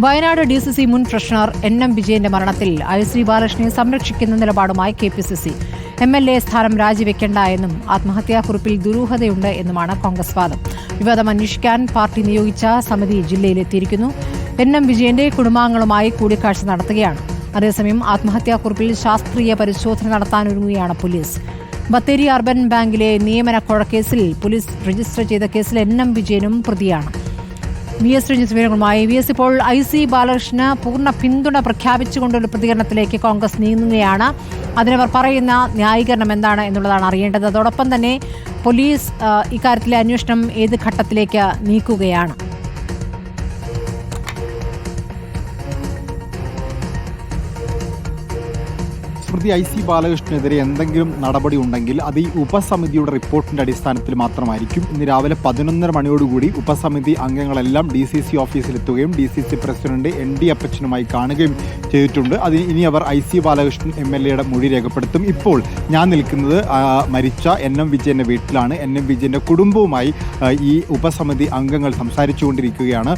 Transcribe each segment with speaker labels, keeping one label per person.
Speaker 1: Wayanad DCC മുൻ treasurer NM വിജയന്റെ മരണത്തിൽ IC ബാലകൃഷ്ണനെ സംരക്ഷിക്കുന്ന നിലപാടുമായി KPCC. MLA സ്ഥാനം രാജിവെക്കേണ്ട എന്നും ആത്മഹത്യാക്കുറിപ്പിൽ ദുരൂഹതയുണ്ട് എന്നുമാണ് കോൺഗ്രസ് വാദം. വിവാദം അന്വേഷിക്കാൻ പാർട്ടി നിയോഗിച്ച സമിതി ജില്ലയിലെത്തിയിരിക്കുന്നു. NM വിജയന്റെ കുടുംബാംഗങ്ങളുമായി കൂടിക്കാഴ്ച നടത്തുകയാണ്. അതേസമയം ആത്മഹത്യാക്കുറിപ്പിൽ ശാസ്ത്രീയ പരിശോധന നടത്താനൊരുങ്ങുകയാണ് പോലീസ്. ബത്തേരി അർബൻ ബാങ്കിലെ നിയമന കൊഴക്കേസിൽ പോലീസ് രജിസ്റ്റർ ചെയ്ത കേസിൽ NM വിജയനും പ്രതിയാണ്. VS രഞ്ജിത്ത് വിവരങ്ങളുമായി. VS, ഇപ്പോൾ IC ബാലകൃഷ്ണന് പൂർണ്ണ പിന്തുണ പ്രഖ്യാപിച്ചുകൊണ്ടൊരു പ്രതികരണത്തിലേക്ക് കോൺഗ്രസ് നീങ്ങുകയാണ്. അതിനവർ പറയുന്ന ന്യായീകരണം എന്താണ് എന്നുള്ളതാണ് അറിയേണ്ടത്. അതോടൊപ്പം തന്നെ പോലീസ് ഇക്കാര്യത്തിലെ അന്വേഷണം ഏത് ഘട്ടത്തിലേക്ക് നീക്കുകയാണ്?
Speaker 2: സ്മൃതി, IC ബാലകൃഷ്ണനെതിരെ എന്തെങ്കിലും നടപടി ഉണ്ടെങ്കിൽ അത് ഈ ഉപസമിതിയുടെ റിപ്പോർട്ടിന്റെ അടിസ്ഥാനത്തിൽ മാത്രമായിരിക്കും. ഇന്ന് രാവിലെ 11:30 മണിയോടുകൂടി ഉപസമിതി അംഗങ്ങളെല്ലാം DCC ഓഫീസിലെത്തുകയും DCC പ്രസിഡന്റ് ND അപ്പച്ചനുമായി കാണുകയും ചെയ്തിട്ടുണ്ട്. ഇനി അവർ IC ബാലകൃഷ്ണൻ MLA മൊഴി രേഖപ്പെടുത്തും. ഇപ്പോൾ ഞാൻ നിൽക്കുന്നത് മരിച്ച NM വിജയന്റെ വീട്ടിലാണ്. NM വിജയന്റെ കുടുംബവുമായി ഈ ഉപസമിതി അംഗങ്ങൾ സംസാരിച്ചുകൊണ്ടിരിക്കുകയാണ്.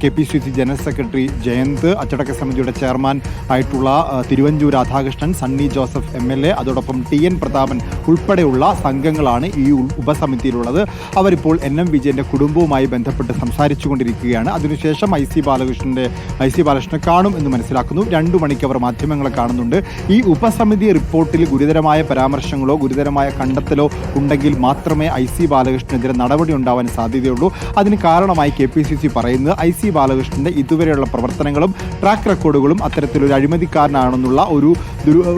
Speaker 2: KPCC ജനറൽ സെക്രട്ടറി ജയന്ത്, അച്ചടക്ക സമിതിയുടെ ചെയർമാൻ ആയിട്ടുള്ള തിരുവഞ്ചൂർ രാധാകൃഷ്ണൻ, സണ്ണി ജോസഫ് MLA, അതോടൊപ്പം TN പ്രതാപൻ ഉൾപ്പെടെയുള്ള സംഘങ്ങളാണ് ഈ ഉപസമിതിയിലുള്ളത്. അവരിപ്പോൾ NM വിജയന്റെ കുടുംബവുമായി ബന്ധപ്പെട്ട് സംസാരിച്ചുകൊണ്ടിരിക്കുകയാണ്. അതിനുശേഷം IC ബാലകൃഷ്ണനെ കാണും എന്ന് മനസ്സിലാക്കുന്നു. 2 മണിക്ക് അവർ മാധ്യമങ്ങളെ കാണുന്നുണ്ട്. ഈ ഉപസമിതി റിപ്പോർട്ടിൽ ഗുരുതരമായ പരാമർശങ്ങളോ ഗുരുതരമായ കണ്ടെത്തലോ ഉണ്ടെങ്കിൽ മാത്രമേ IC ബാലകൃഷ്ണനെതിരെ നടപടി ഉണ്ടാവാൻ സാധ്യതയുള്ളൂ. അതിന് കാരണമായി KPCC പറയുന്നത് IC ബാലകൃഷ്ണന്റെ ഇതുവരെയുള്ള പ്രവർത്തനങ്ങളും ട്രാക്ക് റെക്കോർഡുകളും അത്തരത്തിലൊരു അഴിമതിക്കാരനാണെന്നുള്ള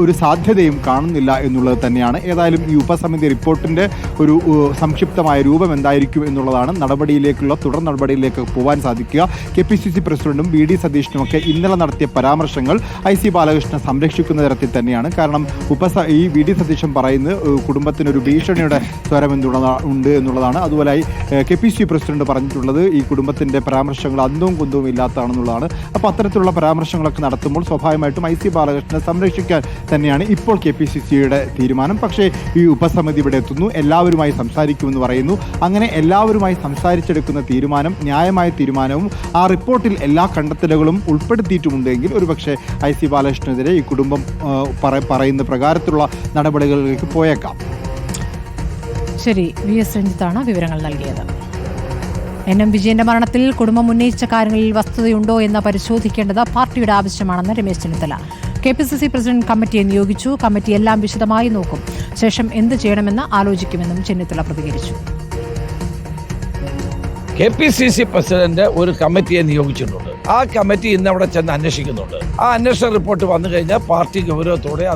Speaker 2: ഒരു സാധ്യതയും കാണുന്നില്ല എന്നുള്ളത് തന്നെയാണ്. ഏതായാലും ഈ ഉപസമിതി റിപ്പോർട്ടിന്റെ ഒരു സംക്ഷിപ്തമായ രൂപം എന്തായിരിക്കും എന്നുള്ളതാണ് നടപടിയിലേക്കുള്ള തുടർ നടപടിയിലേക്ക് പോകാൻ സാധിക്കുക. KPCC പ്രസിഡന്റും VD സതീഷിനുമൊക്കെ ഇന്നലെ നടത്തിയ പരാമർശങ്ങൾ IC ബാലകൃഷ്ണനെ സംരക്ഷിക്കുന്ന തരത്തിൽ തന്നെയാണ്. കാരണം ഈ VD സതീശൻ പറയുന്നത് കുടുംബത്തിനൊരു ഭീഷണിയുടെ സ്വരം ഉണ്ട് എന്നുള്ളതാണ്. അതുപോലെ KPCC പ്രസിഡന്റ് പറഞ്ഞിട്ടുള്ളത് ഈ കുടുംബത്തിന്റെ പരാമർശങ്ങൾ അന്തവും കുന്തവും ഇല്ലാത്തതാണെന്നുള്ളതാണ്. അപ്പോൾ അത്തരത്തിലുള്ള പരാമർശങ്ങളൊക്കെ നടത്തുമ്പോൾ സ്വാഭാവികമായിട്ടും IC ബാലകൃഷ്ണനെ സംരക്ഷിക്കാൻ തന്നെയാണ് ഇപ്പോൾ KPCCയുടെ തീരുമാനം. പക്ഷേ ഈ ഉപസമിതി ഇവിടെ എത്തുന്നു, എല്ലാവരുമായി സംസാരിക്കുമെന്ന് പറയുന്നു. അങ്ങനെ എല്ലാവരുമായി സംസാരിച്ചെടുക്കുന്ന തീരുമാനം ന്യായമായ തീരുമാനവും ആ റിപ്പോർട്ടിൽ എല്ലാ കണ്ടെത്തലുകളും ഉൾപ്പെടുത്തിയിട്ടുമുണ്ടെങ്കിൽ ഒരുപക്ഷെ IC ബാലകൃഷ്ണനെതിരെ ഈ കുടുംബം പറയുന്ന പ്രകാരത്തിലുള്ള നടപടികളിലേക്ക് പോയേക്കാം.
Speaker 1: ശരി, VS രഞ്ജിത്താണ് വിവരങ്ങൾ നൽകിയത്. NM വിജയന്റെ മരണത്തിൽ കുടുംബം ഉന്നയിച്ച കാര്യങ്ങളിൽ വസ്തുതയുണ്ടോ എന്ന് പരിശോധിക്കേണ്ടത് പാർട്ടിയുടെ ആവശ്യമാണെന്ന് രമേശ് ചെന്നിത്തല. KPCC പ്രസിഡന്റ് കമ്മിറ്റിയെ നിയോഗിച്ചു. കമ്മിറ്റി എല്ലാം വിശദമായി നോക്കും. ശേഷം എന്ത് ചെയ്യണമെന്ന് ആലോചിക്കുമെന്നും ചെന്നിത്തല പ്രതികരിച്ചു.
Speaker 3: KPCC പ്രസിഡന്റ് ഒരു കമ്മിറ്റിയെ നിയോഗിച്ചിട്ടുണ്ട്. ആ കമ്മിറ്റി ഇന്ന് അവിടെ ചെന്ന് അന്വേഷിക്കുന്നുണ്ട്. ആ അന്വേഷണ റിപ്പോർട്ട് വന്നു കഴിഞ്ഞാൽ പാർട്ടി ഗൗരവത്തോടെ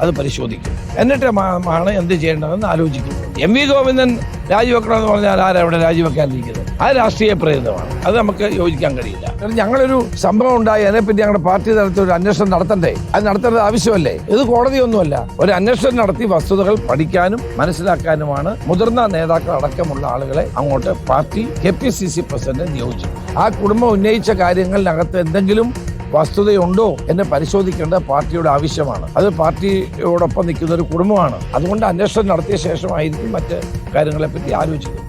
Speaker 3: അത് പരിശോധിക്കും. എന്നിട്ടാണ് എന്ത് ചെയ്യേണ്ടതെന്ന് ആലോചിക്കുന്നത്. MV ഗോവിന്ദൻ രാജിവെക്കണമെന്ന് പറഞ്ഞാൽ ആരവിടെ രാജിവെക്കാനിരിക്കുന്നത്? അത് രാഷ്ട്രീയ പ്രേരിതമാണ്. അത് നമുക്ക് യോജിക്കാൻ കഴിയില്ല. ഞങ്ങളൊരു സംഭവം ഉണ്ടായി, അതിനെപ്പറ്റി ഞങ്ങളുടെ പാർട്ടി തലത്തിൽ ഒരു അന്വേഷണം നടത്തണ്ടേ? അത് നടത്തേണ്ടത് ആവശ്യമല്ലേ? ഇത് കോടതിയൊന്നുമല്ല. ഒരു അന്വേഷണം നടത്തി വസ്തുതകൾ പഠിക്കാനും മനസ്സിലാക്കാനുമാണ് മുതിർന്ന നേതാക്കൾ അടക്കമുള്ള ആളുകളെ അങ്ങോട്ട് പാർട്ടി KPCC പ്രസിഡന്റ് നിയോഗിച്ചു. ആ കുടുംബം ഉന്നയിച്ച കാര്യങ്ങളിനകത്ത് എന്തെങ്കിലും വസ്തുതയുണ്ടോ എന്ന് പരിശോധിക്കേണ്ടത് പാർട്ടിയുടെ ആവശ്യമാണ്. അത് പാർട്ടിയോടൊപ്പം നിൽക്കുന്ന ഒരു കുടുംബമാണ്. അതുകൊണ്ട് അന്വേഷണം നടത്തിയ ശേഷമായിരിക്കും മറ്റ് കാര്യങ്ങളെപ്പറ്റി ആലോചിക്കുന്നത്.